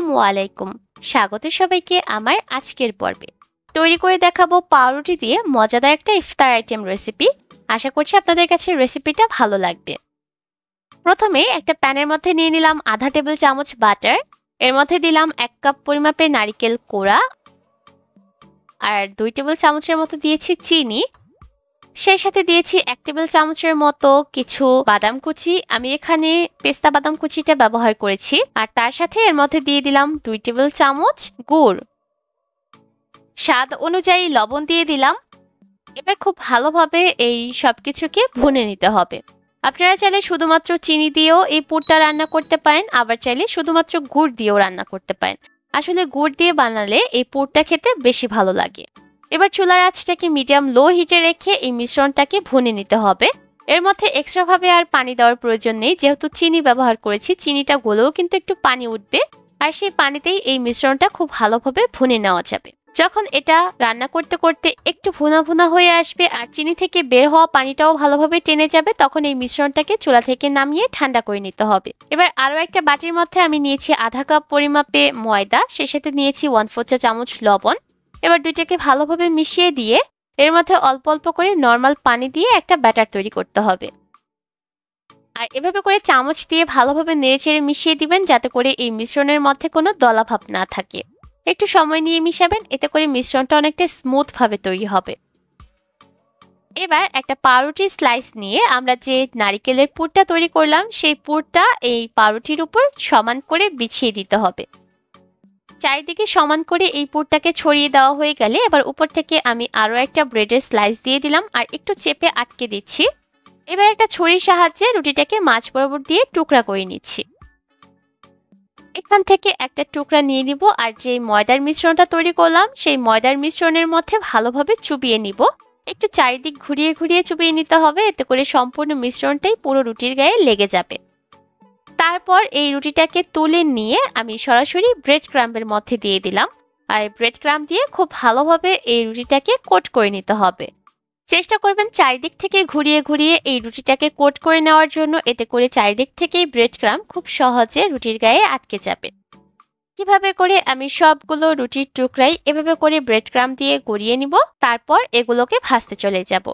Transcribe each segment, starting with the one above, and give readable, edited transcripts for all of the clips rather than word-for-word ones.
আসসালামু আলাইকুম। স্বাগত সবাইকে আমার আজকের পর্বে। তৈরি করে দেখাবো পাউরুটি দিয়ে মজাদার একটা ইফতার আইটেম রেসিপি। আশা করছি আপনাদের কাছে রেসিপিটা ভালো লাগবে। প্রথমে একটা প্যানের মধ্যে নিয়ে নিলাম আধা টেবিল চামচ বাটার। এর মধ্যে দিলাম 1 কাপ পরিমাপে নারিকেল কোড়া আর 2 টেবিল চামচের মতো দিয়েছি চিনি। সেই সাথে দিয়েছি 1 টেবিল চামচের মতো কিছু বাদাম কুচি। আমি এখানে পেস্তা বাদাম কুচিটা ব্যবহার করেছি। আর তার সাথে এর মধ্যে দিয়ে দিলাম 2 টেবিল চামচ গুড়। স্বাদ অনুযায়ী লবণ দিয়ে দিলাম। এবার খুব ভালোভাবে এই সবকিছুকে ভুনে নিতে হবে। আপনারা চাইলে শুধুমাত্র চিনি দিয়েও এই পুরটা রান্না করতে পারেন, আবার চাইলে শুধুমাত্র গুড় দিয়েও রান্না করতে পারেন। আসলে গুড় দিয়ে বানালে এই পুরটা খেতে বেশি ভালো লাগে। এবার চুলার আঁচটাকে মিডিয়াম লো হিটে রেখে এই মিশ্রণটাকে ভুনে নিতে হবে। এর মধ্যে এক্সট্রা ভাবে আর পানি দেওয়ার প্রয়োজন নেই, যেহেতু চিনি ব্যবহার করেছি। চিনিটা গলেও কিন্তু একটু পানি উঠবে, আর সেই পানিতেই এই মিশ্রণটা খুব ভালোভাবে ভুনে নেওয়া যাবে। যখন এটা রান্না করতে করতে একটু ভুনা ভুনা হয়ে আসবে আর চিনি থেকে বের হওয়া পানিটাও ভালোভাবে টেনে যাবে, তখন এই মিশ্রণটাকে চুলা থেকে নামিয়ে ঠান্ডা করে নিতে হবে। এবার আরো একটা বাটির মধ্যে আমি নিয়েছি আধা কাপ পরিমাপে ময়দা, সেই সাথে নিয়েছি 1/4 চা চামচ লবণ। এবার দুইটাকে ভালোভাবে মিশিয়ে দিয়ে এর মধ্যে অল্প অল্প করে নরমাল পানি দিয়ে একটা ব্যাটার তৈরি করতে হবে। আর এভাবে করে চামচ দিয়ে ভালোভাবে নেড়েচেড়ে মিশিয়ে দিবেন, যাতে করে এই মিশ্রণের মধ্যে কোনো দলাভাব না থাকে। একটু সময় নিয়ে মিশাবেন, এতে করে মিশ্রণটা অনেকটা স্মুথ ভাবে তৈরি হবে। এবার একটা পাউরুটি স্লাইস নিয়ে আমরা যে নারকেলের পুরটা তৈরি করলাম, সেই পুরটা এই পাউরুটির উপর সমান করে বিছিয়ে দিতে হবে। চারিদিকে সমান করে এই পুরটাকে ছড়িয়ে দেওয়া হয়ে গেলে এবার উপর থেকে আমি আরো একটা ব্রেডের স্লাইস দিয়ে দিলাম আর একটু চেপে আটকে দিচ্ছি। এবার একটা ছুরির সাহায্যে রুটিটাকে মাঝ বরাবর দিয়ে টুকরা করে নিচ্ছি। এখান থেকে একটা টুকরা নিয়ে নিব আর যে ময়দার মিশ্রণটা তৈরি করলাম সেই ময়দার মিশ্রণের মধ্যে ভালোভাবে চুবিয়ে নিব। একটু চারিদিক ঘুরিয়ে ঘুরিয়ে চুবিয়ে নিতে হবে, এতে করে সম্পূর্ণ মিশ্রণটাই পুরো রুটির গায়ে লেগে যাবে। তারপর এই রুটিটাকে তুলে নিয়ে আমি সরাসরি ব্রেড ক্রাম্বের মধ্যে দিয়ে দিলাম। আর ব্রেড ক্রাম্ব দিয়ে খুব ভালোভাবে এই রুটিটাকে কোট করে নিতে হবে। চেষ্টা করবেন চারিদিক থেকে ঘুরিয়ে ঘুরিয়ে এই রুটিটাকে কোট করে নেওয়ার জন্য, এতে করে চারিদিক থেকেই ব্রেড ক্রাম্ব খুব সহজে রুটির গায়ে আটকে যাবে। কিভাবে করে আমি সবগুলো রুটির টুকরাই এভাবে করে ব্রেড ক্রাম্ব দিয়ে গড়িয়ে নিব। তারপর এগুলোকে ভাজতে চলে যাব।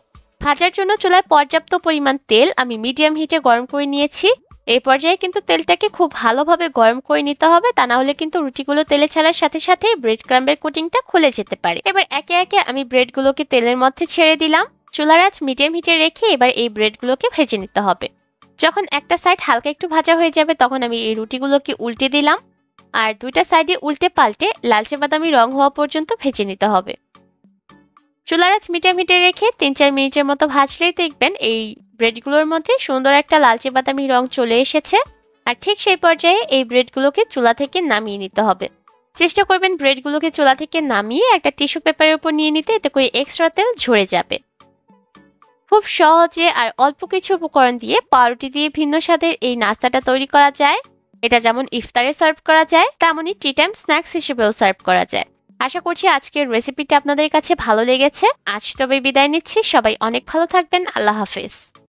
ভাজার জন্য চুলায় পর্যাপ্ত পরিমাণ তেল আমি মিডিয়াম হিটে গরম করে নিয়েছি। এই পর্যায়ে কিন্তু তেলটাকে খুব ভালোভাবে গরম করে নিতে হবে, তা না হলে কিন্তু রুটিগুলো তেলে ছাড়ার সাথে সাথে ব্রেড ক্রাম্বের কোটিংটা খুলে যেতে পারে। এবার একে একে আমি ব্রেডগুলোকে তেলের মধ্যে ছেড়ে দিলাম। চুলার আঁচ মিডিয়াম হিটে রেখে এবার এই ব্রেডগুলোকে ভেজে নিতে হবে। যখন একটা সাইড হালকা একটু ভাজা হয়ে যাবে, তখন আমি এই রুটিগুলোকে উল্টে দিলাম আর দুইটা সাইডে উল্টে পাল্টে লালচে বাদামি রং হওয়া পর্যন্ত ভেজে নিতে হবে। চুলার আঁচ মিডিয়াম হিটে রেখে 3-4 মিনিটের মতো ভাজলেই দেখবেন এই ব্রেডগুলোর মধ্যে সুন্দর একটা লালচে বাদামি রং চলে এসেছে। আর ঠিক সেই পর্যায়ে এই ব্রেডগুলোকে চুলা থেকে নামিয়ে নিতে হবে। চেষ্টা করবেন ব্রেডগুলোকে চুলা থেকে নামিয়ে একটা টিস্যু পেপারের উপর নিয়ে নিতে, এতে করে এক্সট্রা তেল ঝরে যাবে। খুব সহজে আর অল্প কিছু উপকরণ দিয়ে পাউরুটি দিয়ে ভিন্ন স্বাদের এই নাস্তাটা তৈরি করা যায়। এটা যেমন ইফতারে সার্ভ করা যায়, তেমনই টি টাইম স্ন্যাক্স হিসেবেও সার্ভ করা যায়। আশা করছি আজকের রেসিপিটা আপনাদের কাছে ভালো লেগেছে। আজ তবে বিদায় নিচ্ছি। সবাই অনেক ভালো থাকবেন। আল্লাহ হাফেজ।